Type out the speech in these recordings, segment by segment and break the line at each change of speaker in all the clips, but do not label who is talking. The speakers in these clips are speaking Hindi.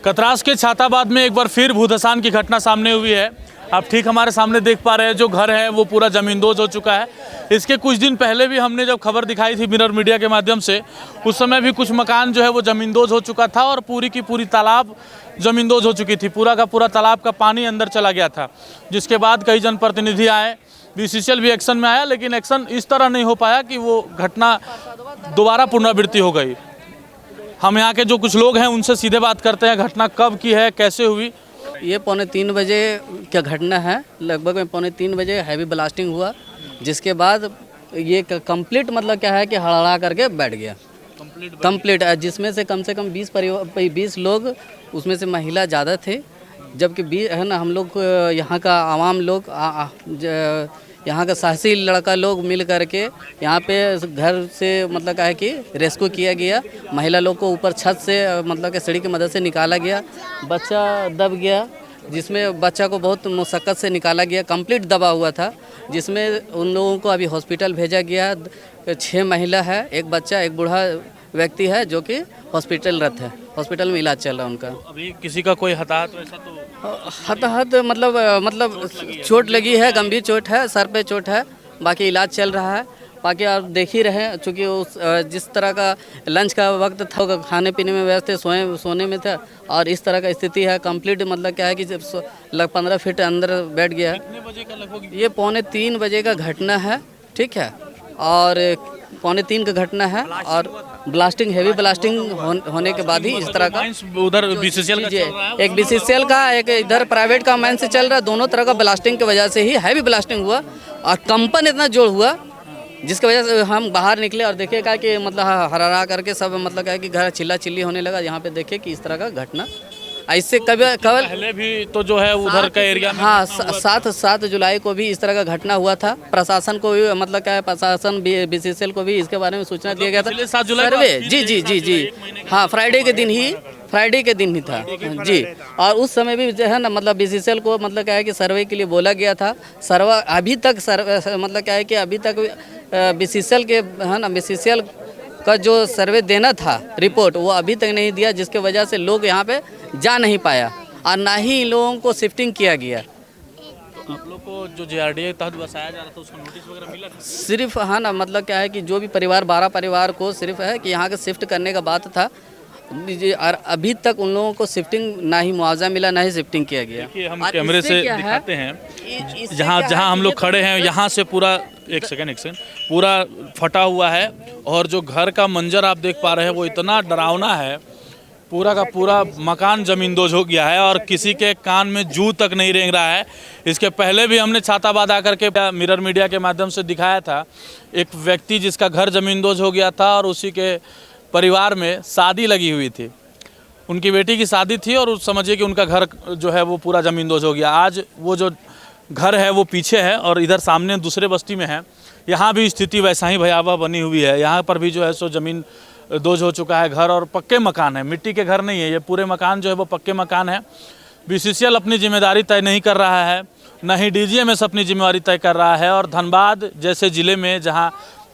कतरास के छाताबाद में एक बार फिर भूधसान की घटना सामने हुई है। आप ठीक हमारे सामने देख पा रहे हैं, जो घर है वो पूरा ज़मींदोज हो चुका है। इसके कुछ दिन पहले भी हमने जब खबर दिखाई थी मिरर मीडिया के माध्यम से, उस समय भी कुछ मकान जो है वो ज़मींदोज हो चुका था और पूरी की पूरी तालाब ज़मींदोज हो चुकी थी। पूरा का पूरा तालाब का पानी अंदर चला गया था, जिसके बाद कई जनप्रतिनिधि आए, BCCL भी एक्शन में आया, लेकिन एक्शन इस तरह नहीं हो पाया कि वो घटना दोबारा पुनरावृत्ति हो गई। हम यहाँ के जो कुछ लोग हैं उनसे सीधे बात करते हैं, घटना कब की है, कैसे हुई।
ये 2:45 बजे क्या घटना है, लगभग में 2:45 बजे हैवी ब्लास्टिंग हुआ, जिसके बाद ये कंप्लीट मतलब क्या है कि हड़हड़ा करके बैठ गया कंप्लीट, जिसमें से कम 20 लोग, उसमें से महिला ज़्यादा थे, जबकि है ना हम लोग यहाँ का आवाम लोग यहाँ का साहसी लड़का लोग मिल करके यहाँ पे घर से मतलब क्या है कि रेस्क्यू किया गया। महिला लोग को ऊपर छत से मतलब कि सीढ़ी की मदद से निकाला गया। बच्चा दब गया, जिसमें बच्चा को बहुत मुशक्क़त से निकाला गया, कंप्लीट दबा हुआ था, जिसमें उन लोगों को अभी हॉस्पिटल भेजा गया। 6 महिला है, एक बच्चा, एक बूढ़ा व्यक्ति है जो कि हॉस्पिटलरत है, हॉस्पिटल में इलाज चल रहा है उनका।
अभी किसी का कोई हताहत वैसा तो
हताहत मतलब चोट लगी है, गंभीर चोट है, सर पे चोट है, बाकी इलाज चल रहा है। बाकी आप देख ही रहे हैं, चूँकि उस जिस तरह का लंच का वक्त था, खाने पीने में व्यस्त थे, सोने में था, और इस तरह का स्थिति है कंप्लीट मतलब क्या है कि लग 15 फीट अंदर बैठ गया।
कितने बजे का लगभग?
ये 2:45 बजे का घटना है, ठीक है, और 2:45 का घटना है, और ब्लास्टिंग हैवी ब्लास्टिंग होने के बाद ही इस तरह का
उधर BCCL का चल रहा है,
एक BCCL का, एक इधर प्राइवेट का माइन से चल रहा है। दोनों तरह का ब्लास्टिंग की वजह से ही हैवी ब्लास्टिंग हुआ और कंपन इतना जोर हुआ, जिसकी वजह से हम बाहर निकले और देखे का कि मतलब हरारा करके सब मतलब क्या है कि घर चिल्ला चिल्ली होने लगा। यहाँ पे देखे कि इस तरह का घटना ऐसे कभी
पहले भी तो जो है उधर का एरिया में,
हाँ, 7 जुलाई को भी इस तरह का घटना हुआ था। प्रशासन को भी मतलब क्या है, प्रशासन BCCL को भी इसके बारे में सूचना दिया गया था।
7 जुलाई
सर्वे जी हाँ, फ्राइडे के दिन ही था जी। और उस समय भी जो है ना मतलब BCCL को मतलब क्या है कि सर्वे के लिए बोला गया था। सर्वे अभी तक मतलब क्या है कि अभी तक BCCL के है ना BCCL का जो सर्वे देना था रिपोर्ट, वो अभी तक नहीं दिया, जिसके वजह से लोग यहाँ पे जा नहीं पाया और ना ही इन लोगों को शिफ्टिंग किया गया।
तो आप लोग को जो JRDA तहत बसाया जा रहा था उसका नोटिस वगैरह मिला था?
सिर्फ हाँ ना मतलब क्या है कि जो भी परिवार 12 परिवार को सिर्फ है कि यहाँ के शिफ्ट करने का बात था, और अभी तक उन लोगों को शिफ्टिंग ना ही मुआवजा मिला, ना ही शिफ्टिंग किया गया।
देखिए हम कैमरे से दिखाते हैं, जहाँ हम लोग खड़े हैं यहाँ से पूरा एक सेकंड पूरा फटा हुआ है, और जो घर का मंजर आप देख पा रहे हैं वो इतना डरावना है। पूरा का पूरा मकान ज़मींदोज हो गया है और किसी के कान में जू तक नहीं रेंग रहा है। इसके पहले भी हमने छाताबाद आकर के मिरर मीडिया के माध्यम से दिखाया था एक व्यक्ति जिसका घर ज़मींदोज हो गया था और उसी के परिवार में शादी लगी हुई थी, उनकी बेटी की शादी थी, और उस समझिए कि उनका घर जो है वो पूरा ज़मींदोज हो गया। आज वो जो घर है वो पीछे है और इधर सामने दूसरे बस्ती में है। यहाँ भी स्थिति वैसा ही भयावह बनी हुई है। यहाँ पर भी जो है सो ज़मीन दोज हो चुका है घर, और पक्के मकान है, मिट्टी के घर नहीं है, ये पूरे मकान जो है वो पक्के मकान है। BCCL अपनी जिम्मेदारी तय नहीं कर रहा है, न ही DGMS अपनी जिम्मेदारी तय कर रहा है। और धनबाद जैसे ज़िले में जहाँ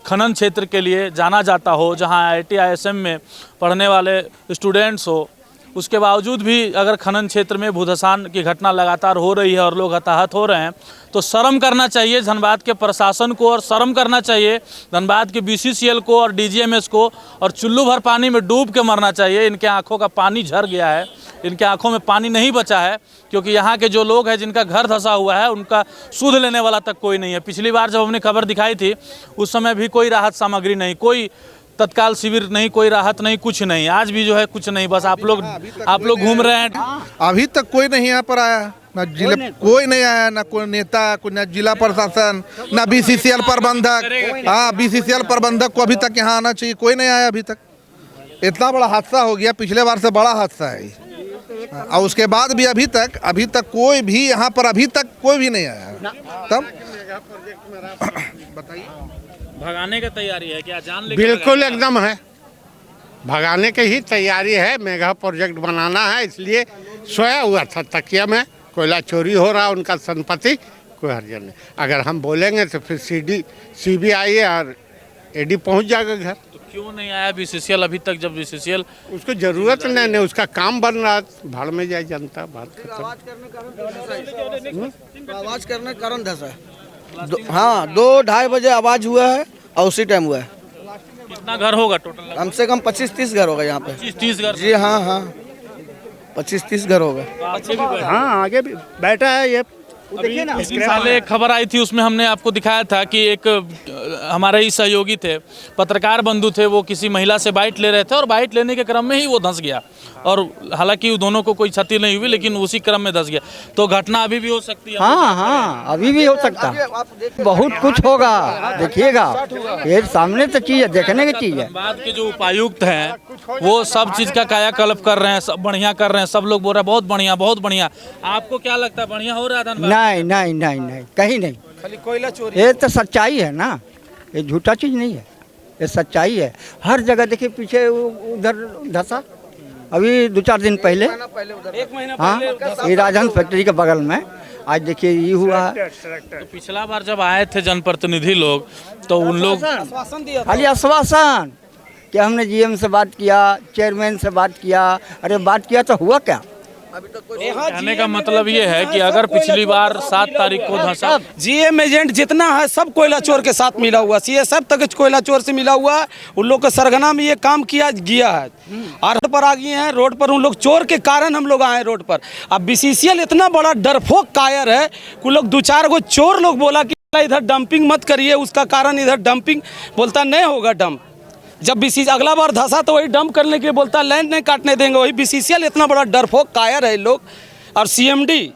खनन क्षेत्र के लिए जाना जाता हो, जहाँ IIT ISM में पढ़ने वाले स्टूडेंट्स हो, उसके बावजूद भी अगर खनन क्षेत्र में भूधसान की घटना लगातार हो रही है और लोग हताहत हो रहे हैं, तो शर्म करना चाहिए धनबाद के प्रशासन को, और शर्म करना चाहिए धनबाद के BCCL को और DGMS को, और चुल्लू भर पानी में डूब के मरना चाहिए। इनके आंखों का पानी झर गया है, इनके आंखों में पानी नहीं बचा है, क्योंकि यहाँ के जो लोग हैं जिनका घर धंसा हुआ है उनका सुध लेने वाला तक कोई नहीं है। पिछली बार जब हमने खबर दिखाई थी उस समय भी कोई राहत सामग्री नहीं, कोई तत्काल शिविर नहीं, कोई राहत नहीं, कुछ नहीं। आज भी जो है कुछ नहीं, बस आप लोग घूम रहे हैं।
अभी तक कोई नहीं यहाँ पर आया, ना जिला कोई नहीं आया, ना कोई नेता, कोई ना जिला प्रशासन, ना BCCL प्रबंधक। हाँ, BCCL प्रबंधक को अभी तक यहाँ आना चाहिए, कोई नहीं आया अभी तक। इतना बड़ा हादसा हो गया, पिछले बार से बड़ा हादसा है, और उसके बाद भी अभी तक कोई भी यहाँ पर अभी तक कोई भी नहीं आया। तब बताइए,
भगाने का तैयारी है क्या? जान लेके
बिल्कुल एकदम है, भगाने की ही तैयारी है। मेगा प्रोजेक्ट बनाना है, इसलिए सोया हुआ था तकिया में। कोयला चोरी हो रहा, उनका संपत्ति कोई हर्जन नहीं। अगर हम बोलेंगे तो फिर CBI और AD पहुंच जाएगा घर।
तो क्यों नहीं आया बीसीसीएल अभी तक, जब बीसीसीएल
उसको जरूरत नहीं, उसका काम बन रहा, भाड़ में जाए जनता, बात खत्म।
आवाज करने के कारण धसा है। हाँ 2-2:30 बजे आवाज हुआ है और उसी टाइम हुआ है।
कितना घर होगा टोटल?
कम से कम 25-30 घर होगा यहाँ पे।
25-30 घर?
जी हाँ हाँ 25-30 घर होगा।
हाँ आगे भी बैठा है ये।
अभी पिछले साल एक खबर आई थी, उसमें हमने आपको दिखाया था कि एक हमारे ही सहयोगी थे, पत्रकार बंधु थे, वो किसी महिला से बाइट ले रहे थे और बाइट लेने के क्रम में ही वो धंस गया। और हालांकि दोनों को कोई क्षति नहीं हुई, लेकिन उसी क्रम में धंस गया। तो घटना अभी भी हो सकती है।
हाँ हाँ अभी भी हो सकता है, बहुत कुछ होगा, देखिएगा, ये सामने तो चीज़ है, देखने की चीज़ है।
धनबाद के जो उपायुक्त हैं वो सब चीज़ का कायाकल्प कर रहे हैं, सब बढ़िया कर रहे हैं, सब लोग बोल रहे हैं बहुत बढ़िया बहुत बढ़िया। आपको क्या लगता है, बढ़िया हो रहा है धनबाद?
नहीं नहीं नहीं नहीं, कहीं नहीं,
खाली कोयला चोरी।
ये तो सच्चाई है ना, ये झूठा चीज़ नहीं है, ये सच्चाई है। हर जगह देखिए, पीछे उधर धसा, अभी 2-4 दिन पहले, हाँ ये राजहंस फैक्ट्री के बगल में, आज देखिए ये हुआ है।
तो पिछला बार जब आए थे जनप्रतिनिधि लोग, तो उन लोग
खाली आश्वासन कि हमने जीएम से बात किया, चेयरमैन से बात किया, अरे बात किया तो हुआ क्या?
कहने का मतलब ये है कि अगर पिछली बार 7 तारीख को धंसा,
जीएम एजेंट जितना है सब कोयला चोर के साथ मिला हुआ, सीए सब तक कोयला चोर से मिला हुआ है। उन लोग के सरगना में ये काम किया गया है और रोड पर आ गए हैं। रोड पर उन लोग चोर के कारण हम लोग आए रोड पर। अब बीसीसीएल इतना बड़ा डरपोक कायर है कि लोग 2-4 गो चोर लोग बोला कि इधर डंपिंग मत करिए, उसका कारण इधर डंपिंग, बोलता नहीं होगा डंप। जब बीसीसी अगला बार धंसा तो वही डंप करने के लिए बोलता, लैंड नहीं काटने देंगे। वही बीसीसीएल इतना बड़ा डरपोक कायर है लोग। और सीएमडी,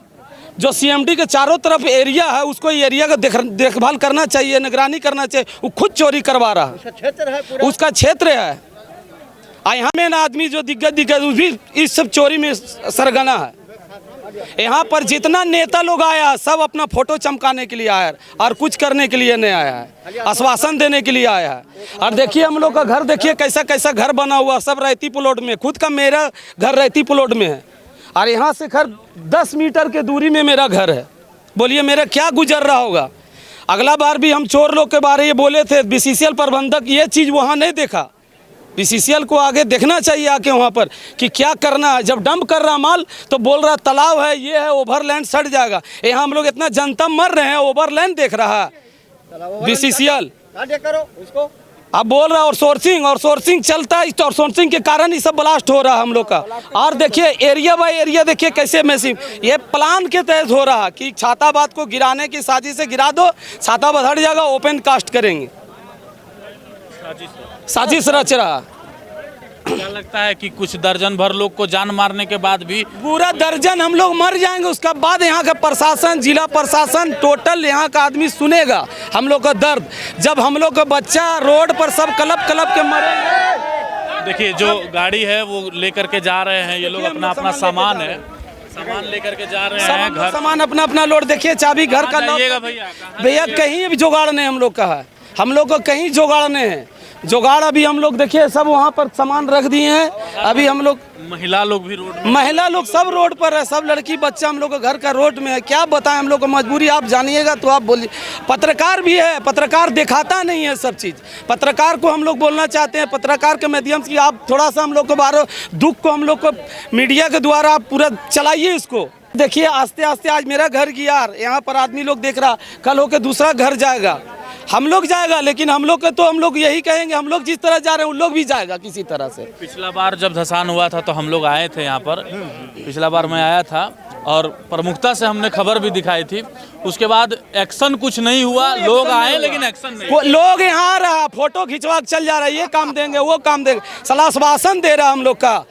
जो सीएमडी के चारों तरफ एरिया है, उसको एरिया का देखभाल करना चाहिए, निगरानी करना चाहिए। वो खुद चोरी करवा रहा है, उसका क्षेत्र है। यहाँ में ना आदमी जो दिग्गज वो भी इस सब चोरी में सरगना है। यहाँ पर जितना नेता लोग आया सब अपना फोटो चमकाने के लिए आया है और कुछ करने के लिए नहीं आया है, आश्वासन देने के लिए आया है। और देखिए हम लोग का घर, देखिए कैसा कैसा घर बना हुआ, सब रहती प्लॉट में। खुद का मेरा घर रहती प्लॉट में है और यहाँ से घर 10 मीटर के दूरी में मेरा घर है। बोलिए मेरा क्या गुजर रहा होगा। अगला बार भी हम चोर लोग के बारे में बोले थे, बीसीसीएल प्रबंधक ये चीज़ वहाँ नहीं देखा। बीसीसीएल को आगे देखना चाहिए आके वहाँ पर कि क्या करना है। जब डंप कर रहा माल तो बोल रहा तालाब है, ये है, ओवरलैंड सड़ जाएगा। यहाँ हम लोग इतना जनता मर रहे हैं, ओवरलैंड देख रहा है बीसीसीएल। अब बोल रहा है और सोर्सिंग चलता है, और सोर्सिंग के कारण ही सब ब्लास्ट हो रहा है हम लोग का। और देखिए एरिया बाय एरिया देखिए कैसे मैसिव, ये प्लान के तहत हो रहा कि छाताबाद को गिराने की साजिश से गिरा दो, छाताबाद हट जाएगा, ओपन कास्ट करेंगे, साजिश रच रहा।
क्या लगता है कि कुछ दर्जन भर लोग को जान मारने के बाद भी
पूरा दर्जन हम लोग मर जाएंगे, उसका बाद यहाँ का प्रशासन, जिला प्रशासन, टोटल यहाँ का आदमी सुनेगा हम लोग का दर्द। जब हम लोग का बच्चा रोड पर सब कलप के मरेंगे।
देखिए जो गाड़ी है वो लेकर के जा रहे हैं ये लोग, अपना अपना सामान है, सामान लेकर के जा रहे हैं घर,
सामान अपना अपना लोड। देखिए चाबी घर का
जाइएगा
भैया, कहीं भी जुगाड़ नहीं हम लोग का है, हम लोग को कहीं जुगाड़ नहीं है। जुगाड़ अभी हम लोग देखिए सब वहाँ पर सामान रख दिए हैं। अभी हम लोग
महिला लोग भी रोड में,
महिला लोग सब रोड पर है, सब लड़की बच्चा हम लोग का घर का रोड में है। क्या बताएं हम लोग को मजबूरी, आप जानिएगा तो आप बोलिए। पत्रकार भी है, पत्रकार दिखाता नहीं है सब चीज़। पत्रकार को हम लोग बोलना चाहते हैं, पत्रकार के माध्यम से आप थोड़ा सा हम लोग को बारे दुख को हम लोग को मीडिया के द्वारा आप पूरा चलाइए इसको। देखिए आस्ते आस्ते आज मेरा घर गया, यहाँ पर आदमी लोग देख रहा, कल होकर दूसरा घर जाएगा, हम लोग जाएगा। लेकिन हम लोग के तो हम लोग यही कहेंगे, हम लोग जिस तरह जा रहे हैं उन लोग भी जाएगा किसी तरह से।
पिछला बार जब धसान हुआ था तो हम लोग आए थे यहाँ पर, पिछला बार मैं आया था और प्रमुखता से हमने खबर भी दिखाई थी। उसके बाद एक्शन कुछ नहीं हुआ, लोग आए लेकिन एक्शन नहीं।
लोग यहाँ आ रहा, फोटो खिंचवा चल जा रहा है, ये काम देंगे वो काम देंगे, सलाह आश्वासन दे रहा हम लोग का,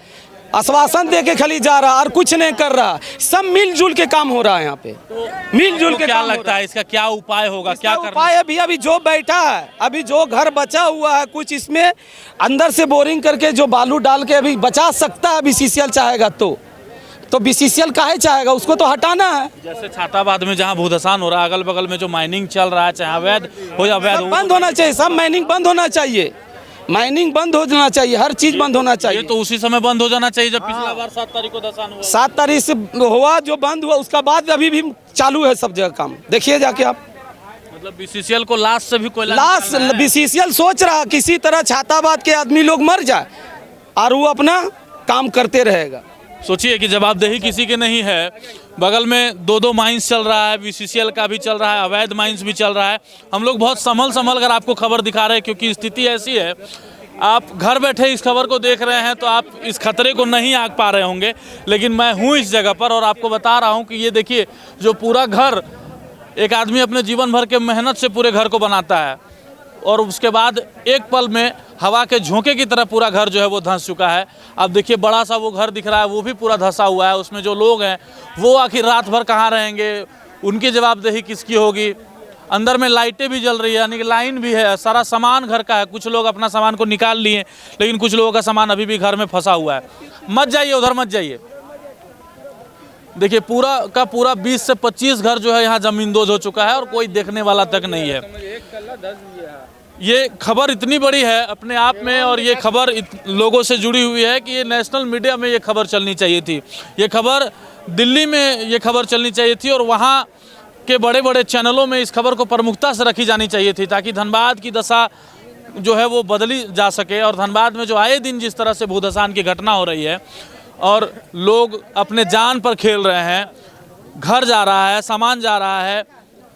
आश्वासन दे के खाली जा रहा और कुछ नहीं कर रहा। सब मिलजुल के काम हो रहा है यहाँ पे, मिलजुल के।
क्या लगता है इसका क्या उपाय होगा, क्या करना
उपाय? अभी जो बैठा है, अभी जो घर बचा हुआ है, कुछ इसमें अंदर से बोरिंग करके जो बालू डाल के अभी बचा सकता है बीसीसीएल चाहेगा तो बीसीसीएल काहे चाहेगा, उसको तो हटाना है।
जैसे छाताबाद में जहाँ भूधसान हो रहा है, अगल बगल में जो माइनिंग चल रहा है, चाहे अवैध हो या अवैध,
बंद होना चाहिए, सब माइनिंग बंद होना चाहिए, माइनिंग बंद हो जाना चाहिए, हर चीज बंद होना चाहिए।
ये तो उसी समय बंद हो जाना चाहिए जब पिछला बार 7 तारीख को धसान हुआ।
7 तारीख से हुआ जो बंद हुआ, उसका बाद अभी भी चालू है सब जगह काम, देखिए जाके आप।
मतलब बीसीसीएल को लास्ट से भी कोयला
लास्ट बीसीसीएल सोच रहा किसी तरह छाताबाद के आदमी लोग मर जाए और वो अपना काम करते रहेगा।
सोचिए कि जवाबदेही किसी की नहीं है। बगल में दो माइंस चल रहा है, बीसीसीएल का भी चल रहा है, अवैध माइंस भी चल रहा है। हम लोग बहुत संभल कर आपको खबर दिखा रहे हैं क्योंकि स्थिति ऐसी है। आप घर बैठे इस खबर को देख रहे हैं तो आप इस खतरे को नहीं आंक पा रहे होंगे, लेकिन मैं हूँ इस जगह पर और आपको बता रहा हूँ कि ये देखिए जो पूरा घर एक आदमी अपने जीवन भर के मेहनत से पूरे घर को बनाता है और उसके बाद एक पल में हवा के झोंके की तरह पूरा घर जो है वो धंस चुका है। अब देखिए बड़ा सा वो घर दिख रहा है, वो भी पूरा धंसा हुआ है। उसमें जो लोग हैं वो आखिर रात भर कहाँ रहेंगे, उनकी जवाबदेही किसकी होगी। अंदर में लाइटें भी जल रही है, यानी कि लाइन भी है, सारा सामान घर का है। कुछ लोग अपना सामान को निकाल लिए, लेकिन कुछ लोगों का सामान अभी भी घर में फंसा हुआ है। मत जाइए उधर, मत जाइए। देखिए पूरा का पूरा 20 से 25 घर जो है यहाँ जमींदोज हो चुका है और कोई देखने वाला तक नहीं है। ये खबर इतनी बड़ी है अपने आप में और ये खबर लोगों से जुड़ी हुई है कि ये नेशनल मीडिया में ये खबर चलनी चाहिए थी। ये खबर दिल्ली में ये खबर चलनी चाहिए थी और वहाँ के बड़े बड़े चैनलों में इस खबर को प्रमुखता से रखी जानी चाहिए थी ताकि धनबाद की दशा जो है वो बदली जा सके। और धनबाद में जो आए दिन जिस तरह से भूधसान की घटना हो रही है और लोग अपने जान पर खेल रहे हैं, घर जा रहा है, सामान जा रहा है,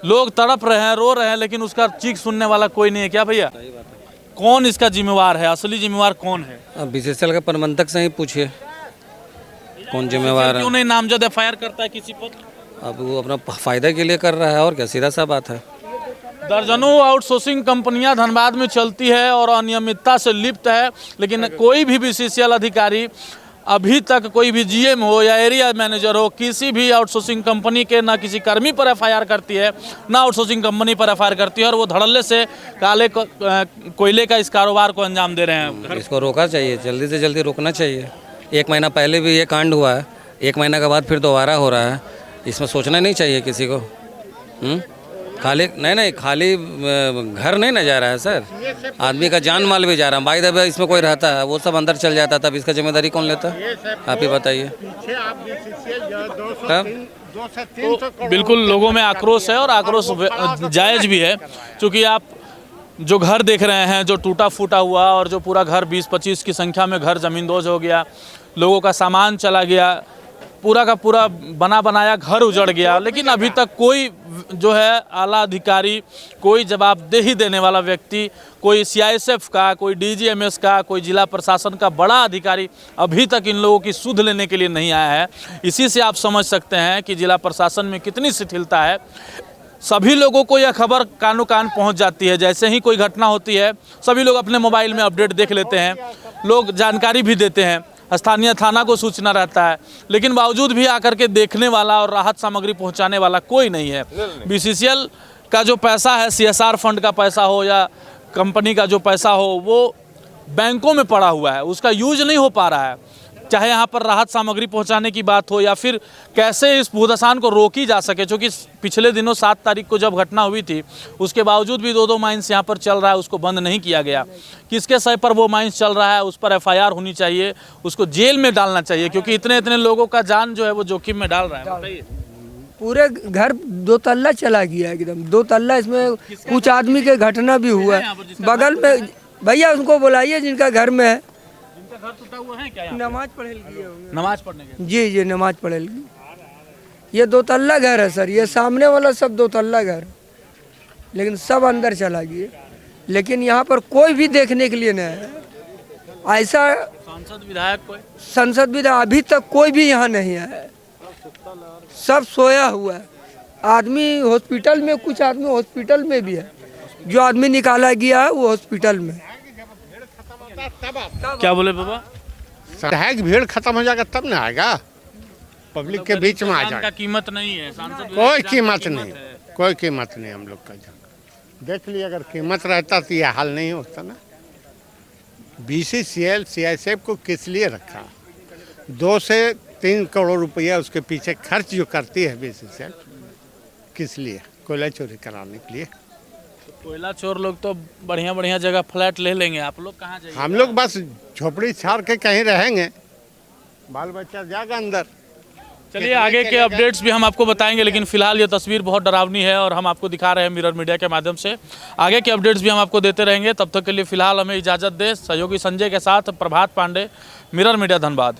लोग तड़प रहे हैं, रो रहे हैं, लेकिन उसका चीख सुनने वाला कोई नहीं है। क्या भैया, कौन इसका जिम्मेवार है? असली जिम्मेवार कौन है?
अब बीसीसीएल के प्रबंधक से ही पूछिए कौन जिम्मेवार है।
क्यों नहीं नामजद एफआईआर करता है किसी पर?
अब वो अपना फायदा के लिए कर रहा है और क्या, सीधा सा बात है।
दर्जनों आउटसोर्सिंग कंपनियां धनबाद में चलती है और अनियमितता से लिप्त है, लेकिन कोई भी बीसीसीएल अधिकारी अभी तक, कोई भी जीएम हो या एरिया मैनेजर हो, किसी भी आउटसोर्सिंग कंपनी के ना किसी कर्मी पर एफआईआर करती है, ना आउटसोर्सिंग कंपनी पर एफआईआर करती है और वो धड़ल्ले से काले कोयले का इस कारोबार को अंजाम दे रहे हैं।
इसको रोका चाहिए, जल्दी से जल्दी रोकना चाहिए। 1 महीना पहले भी ये कांड हुआ है, 1 महीना के बाद फिर दोबारा हो रहा है। इसमें सोचना नहीं चाहिए किसी को। खाली नहीं खाली घर नहीं ना जा रहा है सर, आदमी का जान माल भी जा रहा है। बाई द वे इसमें कोई रहता है वो सब अंदर चल जाता है, तब इसका जिम्मेदारी कौन लेता है? आप ही बताइए।
तो बिल्कुल लोगों में आक्रोश है और आक्रोश जायज़ भी है, क्योंकि आप जो घर देख रहे हैं जो टूटा फूटा हुआ और जो पूरा घर 20-25 की संख्या में घर ज़मींदोज हो गया, लोगों का सामान चला गया, पूरा का पूरा बना बनाया घर उजड़ गया, लेकिन अभी तक कोई जो है आला अधिकारी, कोई जवाबदेही देने वाला व्यक्ति, कोई सीआईएसएफ का, कोई डीजीएमएस का, कोई जिला प्रशासन का बड़ा अधिकारी अभी तक इन लोगों की सुध लेने के लिए नहीं आया है। इसी से आप समझ सकते हैं कि जिला प्रशासन में कितनी शिथिलता है। सभी लोगों को यह खबर कानो कान पहुंच जाती है। जैसे ही कोई घटना होती है सभी लोग अपने मोबाइल में अपडेट देख लेते हैं, लोग जानकारी भी देते हैं, स्थानीय थाना को सूचना रहता है, लेकिन बावजूद भी आकर के देखने वाला और राहत सामग्री पहुंचाने वाला कोई नहीं है। बीसीसीएल का जो पैसा है, सीएसआर फंड का पैसा हो या कंपनी का जो पैसा हो, वो बैंकों में पड़ा हुआ है, उसका यूज नहीं हो पा रहा है। चाहे यहाँ पर राहत सामग्री पहुँचाने की बात हो या फिर कैसे इस भूधसान को रोकी जा सके, क्योंकि पिछले दिनों 7 तारीख को जब घटना हुई थी उसके बावजूद भी 2 माइंस यहाँ पर चल रहा है, उसको बंद नहीं किया गया। किसके सही पर वो माइंस चल रहा है, उस पर एफआईआर होनी चाहिए, उसको जेल में डालना चाहिए, क्योंकि इतने लोगों का जान जो है वो जोखिम में डाल रहा है। बताइए।
पूरे घर 2 तल्ला चला गया एकदम, 2 तल्ला। इसमें कुछ आदमी के घटना भी हुआ बगल में। भैया उनको बुलाइए जिनका घर में है।
घर टूटा हुआ है क्या?
नमाज पढ़े गए होंगे।
नमाज पढ़ने गए?
जी नमाज पढ़े। ये 2 तल्ला घर है सर, ये सामने वाला सब 2 तल्ला घर, लेकिन सब अंदर चला गया। लेकिन यहाँ पर कोई भी देखने के लिए नहीं है। ऐसा
सांसद विधायक कोई?
संसद विधायक अभी तक कोई भी यहाँ नहीं है, सब सोया हुआ है। आदमी हॉस्पिटल में, कुछ आदमी हॉस्पिटल में भी है, जो आदमी निकाला गया है वो हॉस्पिटल में।
क्या बोले बाबा?
है भीड़ खत्म हो जाएगा तब ना आएगा, पब्लिक के बीच में आ जाएगा।
का कीमत नहीं है, सांसद
कोई कीमत नहीं, कोई कीमत नहीं। हम लोग का देख लिया, अगर कीमत रहता तो यह हाल नहीं होता ना। बीसीसीएल सीआईएसएफ को किस लिए रखा? 2 से 3 करोड़ रुपया उसके पीछे खर्च जो करती है बीसीसीएल, किस लिए? कोयला चोरी कराने के लिए।
कोयला चोर लोग तो बढ़िया जगह फ्लैट ले लेंगे, आप लोग कहाँ जाएंगे?
हम लोग बस झोपड़ी छाड़ के कहीं रहेंगे, बाल बच्चा जाएगा अंदर,
चलिए आगे के अपडेट्स भी हम आपको बताएंगे, लेकिन फिलहाल ये तस्वीर बहुत डरावनी है और हम आपको दिखा रहे हैं मिरर मीडिया के माध्यम से। आगे के अपडेट्स भी हम आपको देते रहेंगे। तब तक के लिए फिलहाल हमें इजाज़त दें। सहयोगी संजय के साथ प्रभात पांडे, मिरर मीडिया, धनबाद।